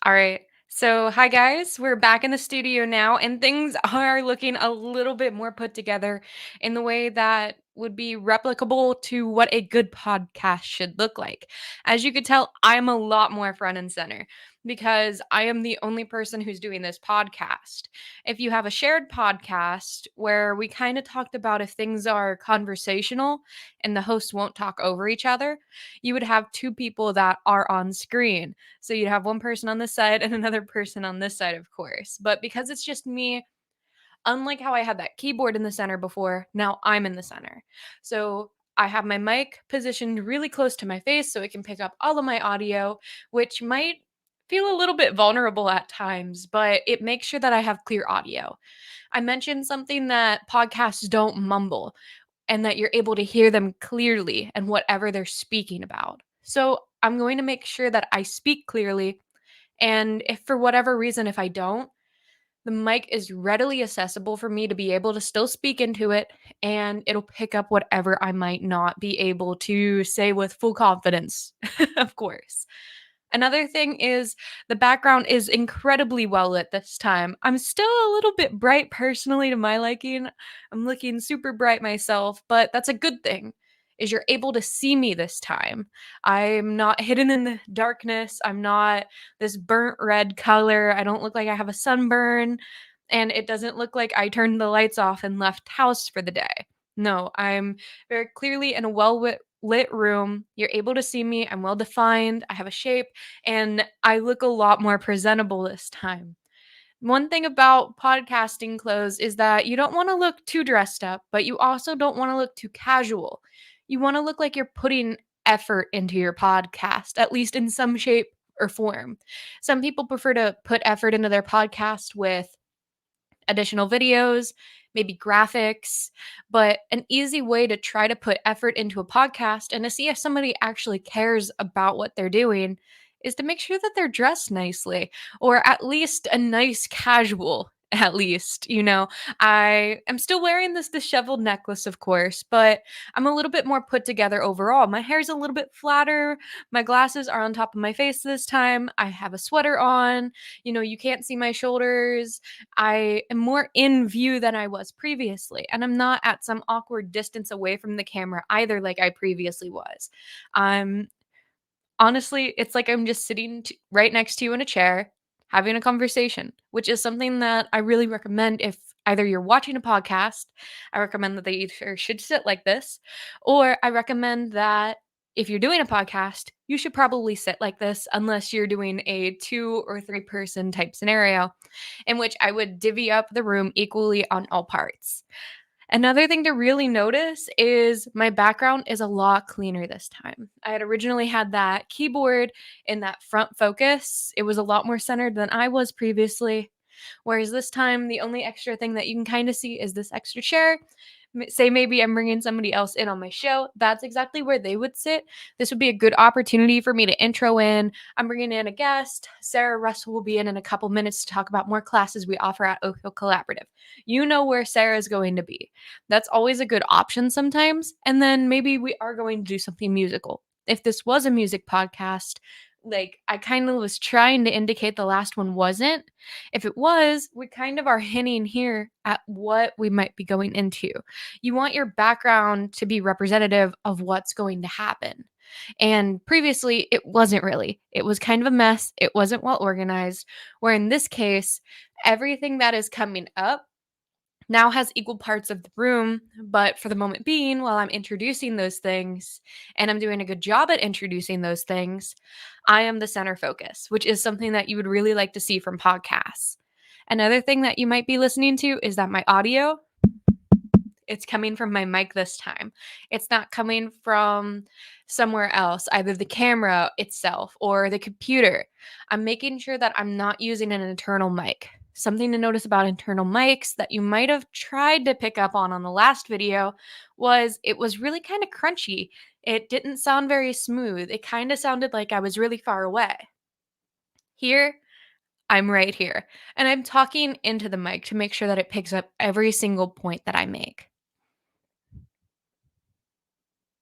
All right. So, hi guys, we're back in the studio now, and things are looking a little bit more put together in the way that would be replicable to what a good podcast should look like. As you could tell, I'm a lot more front and center because I am the only person who's doing this podcast. If you have a shared podcast where we kind of talked about if things are conversational and the hosts won't talk over each other, you would have two people that are on screen, so you'd have one person on this side and another person on this side, of course. But because it's just me, unlike how I had that keyboard in the center before, now I'm in the center. So I have my mic positioned really close to my face so it can pick up all of my audio, which might feel a little bit vulnerable at times, but it makes sure that I have clear audio. I mentioned something that podcasts don't mumble and that you're able to hear them clearly and whatever they're speaking about. So I'm going to make sure that I speak clearly. And if for whatever reason, if I don't, the mic is readily accessible for me to be able to still speak into it and it'll pick up whatever I might not be able to say with full confidence, of course. Another thing is the background is incredibly well lit this time. I'm still a little bit bright personally to my liking. I'm looking super bright myself, but that's a good thing. Is you're able to see me this time. I'm not hidden in the darkness. I'm not this burnt red color. I don't look like I have a sunburn. And it doesn't look like I turned the lights off and left house for the day. No, I'm very clearly in a lit room. You're able to see me. I'm well defined. I have a shape and I look a lot more presentable this time. One thing about podcasting clothes is that you don't want to look too dressed up, but you also don't want to look too casual. You want to look like you're putting effort into your podcast, at least in some shape or form. Some people prefer to put effort into their podcast with additional videos, maybe graphics, but an easy way to try to put effort into a podcast and to see if somebody actually cares about what they're doing is to make sure that they're dressed nicely or at least a nice casual. At least, I am still wearing this disheveled necklace, of course, but I'm a little bit more put together overall. My hair's a little bit flatter. My glasses are on top of my face this time. I have a sweater on. You can't see my shoulders. I am more in view than I was previously, and I'm not at some awkward distance away from the camera either, like I previously was. I'm honestly, it's like I'm just sitting right next to you in a chair, having a conversation, which is something that I really recommend if either you're watching a podcast. I recommend that they either should sit like this, or I recommend that if you're doing a podcast, you should probably sit like this unless you're doing a 2 or 3 person type scenario in which I would divvy up the room equally on all parts. Another thing to really notice is my background is a lot cleaner this time. I had originally had that keyboard in that front focus. It was a lot more centered than I was previously. Whereas this time, the only extra thing that you can kind of see is this extra chair. Say maybe I'm bringing somebody else in on my show. That's exactly where they would sit. This would be a good opportunity for me to intro in. I'm bringing in a guest. Sarah Russell will be in a couple minutes to talk about more classes we offer at Oak Hill Collaborative. You know where Sarah's going to be. That's always a good option sometimes. And then maybe we are going to do something musical. If this was a music podcast, like I kind of was trying to indicate the last one wasn't. If it was, we kind of are hinting here at what we might be going into. You want your background to be representative of what's going to happen. And previously, it wasn't really. It was kind of a mess. It wasn't well organized. Where in this case, everything that is coming up now has equal parts of the room, but for the moment being, while I'm introducing those things and I'm doing a good job at introducing those things, I am the center focus, which is something that you would really like to see from podcasts. Another thing that you might be listening to is that my audio, it's coming from my mic this time. It's not coming from somewhere else, either the camera itself or the computer. I'm making sure that I'm not using an internal mic. Something to notice about internal mics that you might have tried to pick up on the last video was it was really kind of crunchy. It didn't sound very smooth. It kind of sounded like I was really far away. Here, I'm right here, and I'm talking into the mic to make sure that it picks up every single point that I make.